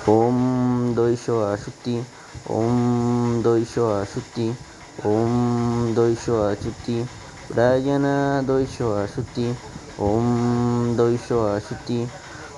Om Doisho Ashuti, Om Doisho Ashuti, Om Doisho Ashuti, Brayana Doisho Ashuti, Om Doisho Ashuti,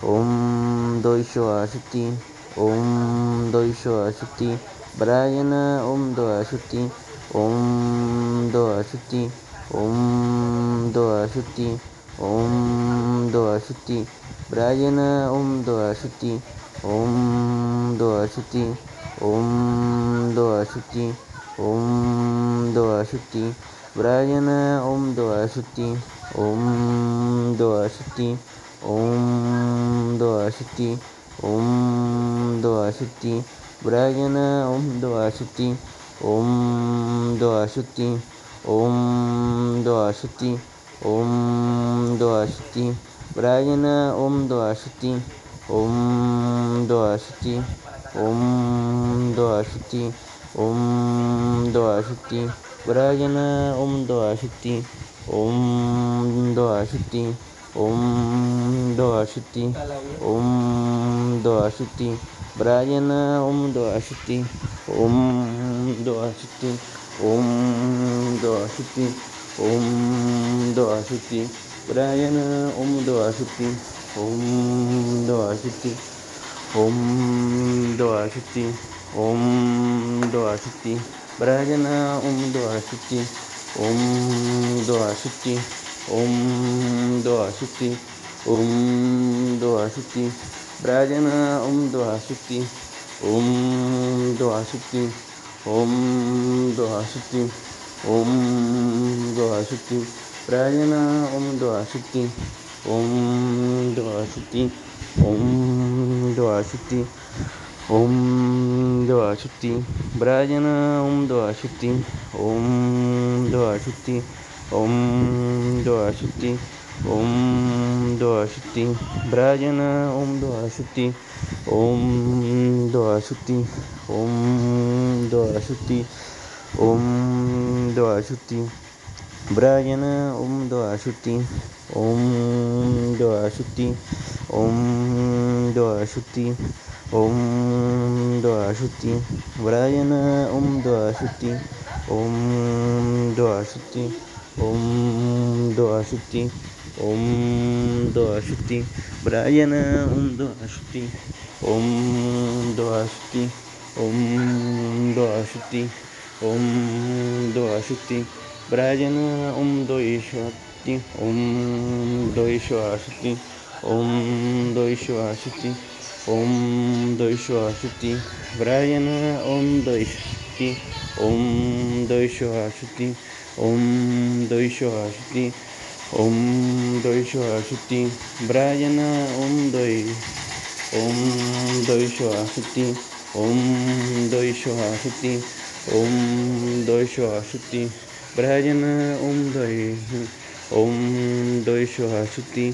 Om Doisho Ashuti, Om Doisho Ashuti, Brayana Om Do Ashuti, Om Do Ashuti, Om Do Ashuti, Om Do Ashuti, Brayana Om Do Ashuti, Om Do Ashuti, Om Do Ashuti, Om Do Ashuti, Brayana Om Do Ashuti, Om Do Ashuti, Om Do Ashuti, Om Do Ashuti, Brayana Om Do Ashuti, Om Do Ashuti, Om Do Ashuti, Om Do Ashuti, Brayana Om Do Ashuti, Om Do Ashuti, Om Do Ashuti, Om Do Ashuti, Brayana Om Do Ashuti, Om Do Ashuti, Om Do Ashuti, Om Do Ashuti, Brayana Om Do Ashuti, Om Do Ashuti, Om Do Ashuti, Om Do Ashuti, Brayana Om Do Ashuti, Om Do Ashuti, Om Do Ashuti, Om Do Ashuti, Brayana Om Do Ashuti, Om Do Ashuti, Om Do Ashuti, Om Do Ashuti, Brayana Om Do Ashuti, Om Do Ashuti, Om Do Ashuti, Om Do Ashuti, Brayana Om Do Ashuti, Om Do Ashuti, Om Do Ashuti, Om Do Ashuti, Brayana Om Do Ashuti, Om Do Ashuti, Om Do Ashuti, Om Do Ashuti, Brayana Om Do Ashuti, Om Do Ashuti, Om Do Ashuti, Om Do Ashuti, Brayana Om Do Ashuti, Om Do Ashuti, Om Do Ashuti, Om Do Ashuti, Brayana Om Do Ashuti, Om Do Ashuti, Om Do Ashuti, Om Do Ashuti, Brayana Om Do Ashuti, Om Do Ashuti, Om Do Ashuti, Om Do Ashuti, Brayana Om Do Ashuti, Om Do Ashuti, Om Do Ashuti, Om Do Ashuti, Brayana Om Do Ashuti, Om Do Ashuti, Om Do Ashuti, Om Do Ashuti, Brayana Om Do Ashuti, Om Do Ashuti, Om Do Ashuti, Brayana Om Do Ashuti, Om Do Ashuti,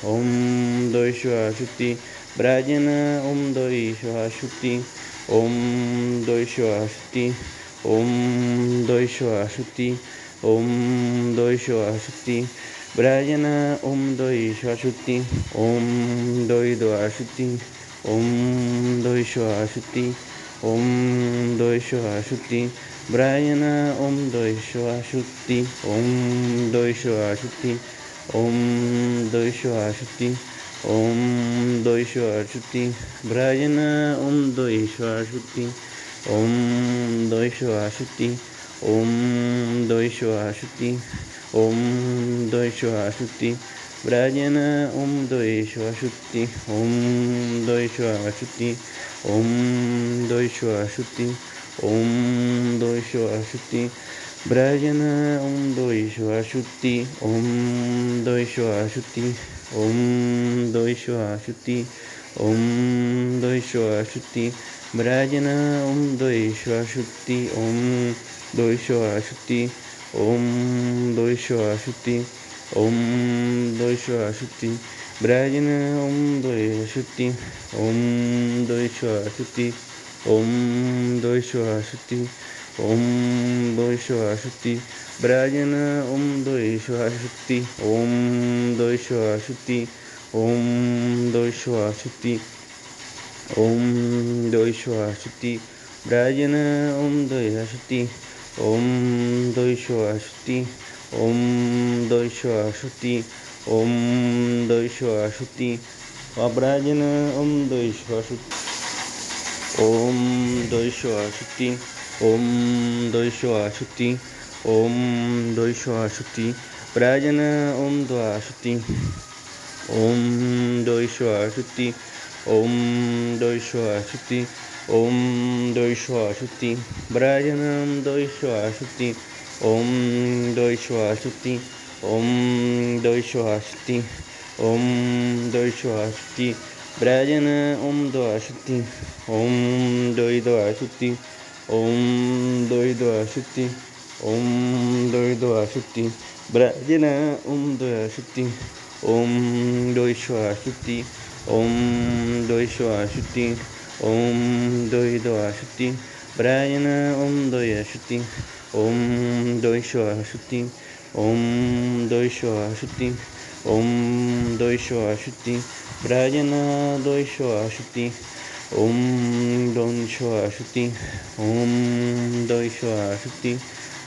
Om Do Ashuti, Brayana Om Do Ashuti, Om Do Ashuti, Om Do Ashuti, Om Do Ashuti, Brayana Om Do Ashuti, Om Do Ashuti, Om Do Ashuti, Om Do Ashuti, Brayana Om Do Ashuti, Om Do Ashuti, Om Do Ashuti, Om Do Ashuti, Brayana Om Do Ashuti, Om Do Ashuti, Om Do Ashuti, Om Do Ashuti, Brayana Om Do Ashuti, Om Do Ashuti, Om Do Ashuti, Om Do Ashuti, Brayana Om Do Ashuti, Om Do Ashuti, Om Do Ashuti, Om Do Ashuti, Brayana Om Do Ashuti, Om Do Ashuti, Om Do Ashuti, Om Do Ashuti, Brayana Om Do Ashuti, Om Do Ashuti, Om Do Ashuti, Om Do Ashuti, Brayana Om Do Ashuti, Om Do Ashuti, Om Doishwa Shakti. Om Doishwa Shakti. Brajana Om Doishwa Shakti. Om Doishwa Shakti. Om Doishwa Shakti. Om Doishwa Shakti. Vabrajana Om Doishwa Shakti. Om Doishwa Shakti. Om Doishwa Shakti. Om Doishwa Shakti. Brajana Om Doishwa Shakti. Om Doishwa Shakti. Om Doishwa Shakti. Om Doishwa Shakti. Brajana Om Doishwa Shakti. Om Doishwa Shakti. Om Doishwa Shakti. Om Doishwa Shakti. Brajana Om Doishwa Shakti. Om Doishwa Shakti. Om Doishwa Shakti. Om Doishwa Shakti. Brajana Om Doishwa Shakti. Om Doishwa Shakti. Om Doishwa Shakti. Om Doishwa Shakti. Brajana Om Doishwa Shakti. Om Doishwa Shakti. Om Doishwa Shakti. Om Doishwa Shakti. Brajana Doishwa Shakti. Om Doishwa Shakti. Om Doishwa Shakti.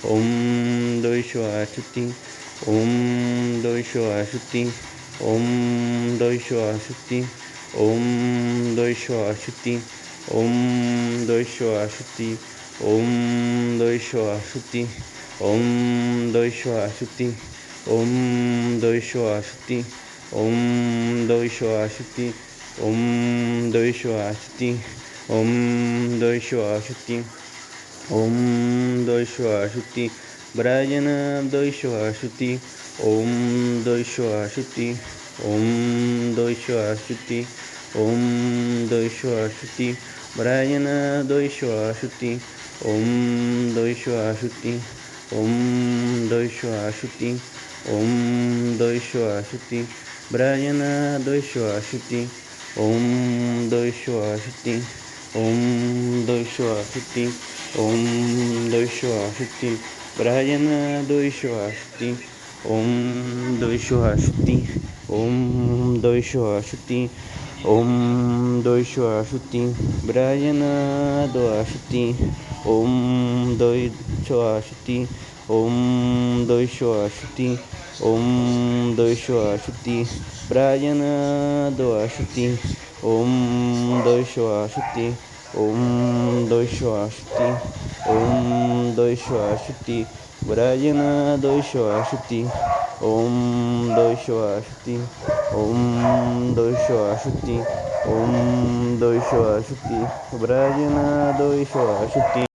Om Doishwa Shakti. Om Doishwa Shakti. Om Doishwa Shakti. Om Doishwa Shakti. Om Doishwa Shakti. Om Doishwa Shakti. Om Doishwa Shakti. Om Doishwa Shakti. Om Doishwa Shakti. Om Doishwa Shakti. Om Doishwa Shakti. Om Doishwa Shakti. Brajana Doishwa Shakti. Om Doishwa Shakti. Om Doishwa Shakti. Om Doishwa Shakti. Brajana Doishwa Shakti. Om Doishwa Shakti. Om Doishwa Shakti. Om Doishwa Shakti. Brajana Doishwa Shakti. Om Doishwa Shakti. Om Doishwa Shakti. Om Doishwa Shakti. Brajana Doishwa Shakti. Om Doishwa Shakti. Om Doishwa Shakti. Om Doishwa Shakti. Brajana Doishwa Shakti. Om Doishwa Shakti. Om Doishwa Shakti. Om Doishwa Shakti. Brajana Doishwa Shakti. Om Doishwa Shakti. Om Doishwa Shakti. Om Doishwa Shakti. Brajana Doishwa Shakti. Om Doishwa Shakti. Om Doishwa Shakti. Om Doishwa Shakti. Brajana Doishwa Shakti.